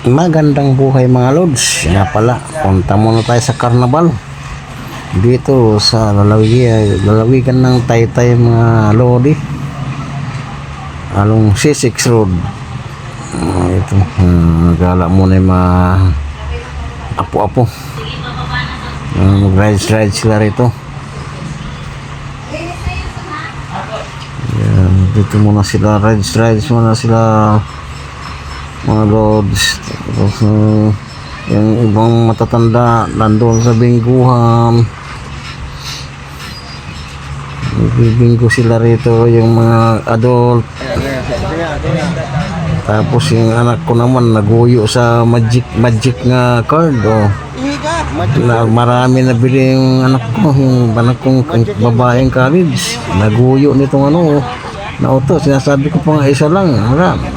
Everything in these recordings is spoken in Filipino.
Magandang buhay mga lods. Nga pala, punta muna tayo sa karnabal dito sa lalawigan ng Taytay mga lodi, along C6 Road. Ito, gala muna yung mga apo-apo. Mag-ride sila rito. Yan, dito muna sila, rides muna sila mga lods. Tapos yung ibang matatanda nandun sa bingguhan, nagbibinggo sila rito, yung mga adult. Tapos yung anak ko naman naguyo sa magic nga card. Marami nabili yung anak ko, yung anak kong babaeng college, naguyo nitong na auto. Sinasabi ko pa nga isa lang, marami.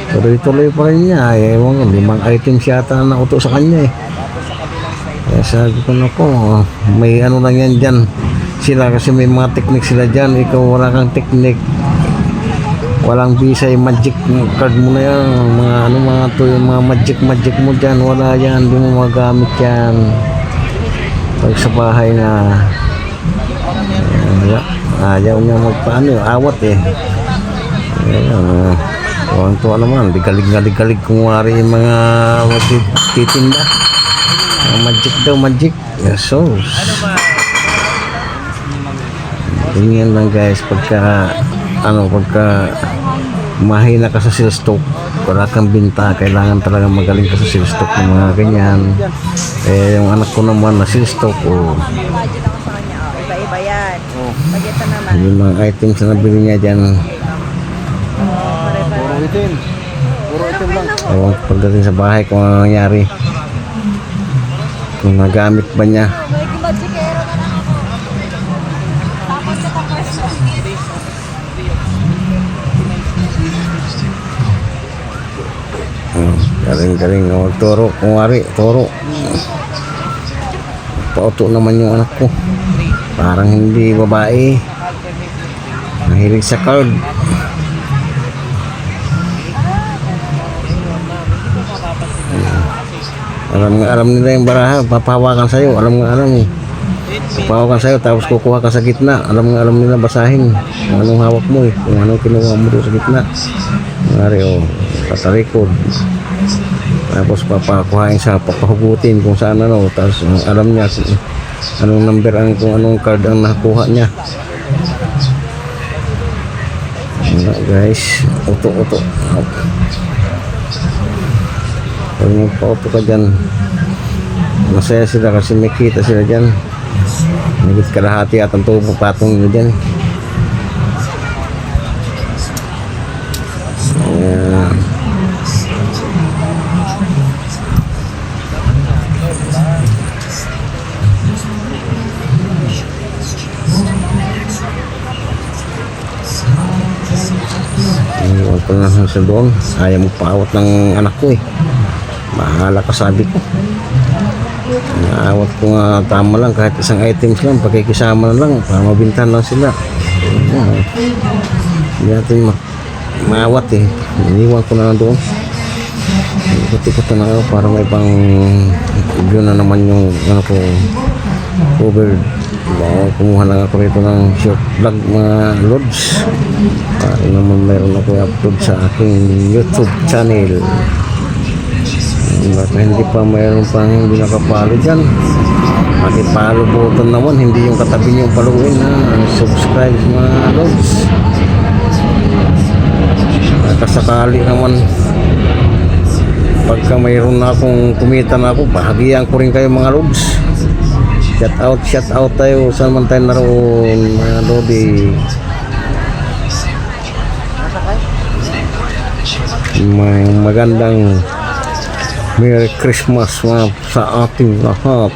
Tuloy-tuloy pa rin niya. Ewan ko, 5 items yata na auto sa kanya eh. Kaya sabi ko, nako, may ano lang yan dyan sila, kasi may mga technique sila dyan. Ikaw wala kang technique, walang visa, yung magic card mo na yan, mga to, yung mga magic mo dyan, wala yan, hindi mo magamit yan pag sa bahay na ayaw niya magpaano, awat eh. Ayan, tuwa naman, ligalig kung wari yung mga magtitinda. Magic daw, magic. Yes, so ganyan lang guys, pagka mahina ka sa sales stock, wala kang binta, kailangan talaga magaling ka sa sales stock ng mga ganyan. Eh, yung anak ko naman na sales stock, budget ako sa kanya, iba-iba yan. Budget naman. yung mga items na nabili niya dyan, Puro item lang. ewan ko pagdating sa bahay kung ano nangyari, kung nagamit ba niya. Galing magturo, kung wari, turo. Pauto naman yung anak ko, parang hindi babae, mahilig sa card. Alam nila yung baraha, papahawakan sa'yo, alam eh. Papahawakan sa'yo, tapos kukuha ka sa gitna, alam nila basahin kung anong hawak mo eh, kung anong kinuha mo doon sa gitna. Ngari patarikod, tapos papakuhain sa papahugutin kung saan tapos alam niya kung anong number, kung anong card ang nakuha niya. Guys, uto pag magpa-auto ka dyan, masaya sila kasi may kita sila dyan. Nagit kalahati at ang tubo patong nyo dyan. Iwan ko na sa doon, ayaw magpaawat ng anak ko eh. Mahala ka, sabi ko. Naawat ko nga, tama lang, kahit isang items lang, pagkikisama na lang para mabintahan lang sila. Hindi natin maawat eh. Iniwan ko na doon. Ikot-ikot na ako para may pang view na naman yung cover. Kumuha lang ako rito ng short vlog mga lods, para naman mayroon ako upload sa aking YouTube channel. Baka hindi pa mayroon pang hindi nakapalo dyan, makipalo button naman, hindi yung katabi nyo paluin subscribe mga lods. Kasakali naman pagka mayroon na akong kumita na ako, bahagian ko rin kayo mga lods. Shout out tayo saan man tayo naroon mga lodi. Magandang Merry Christmas sa ating lahat.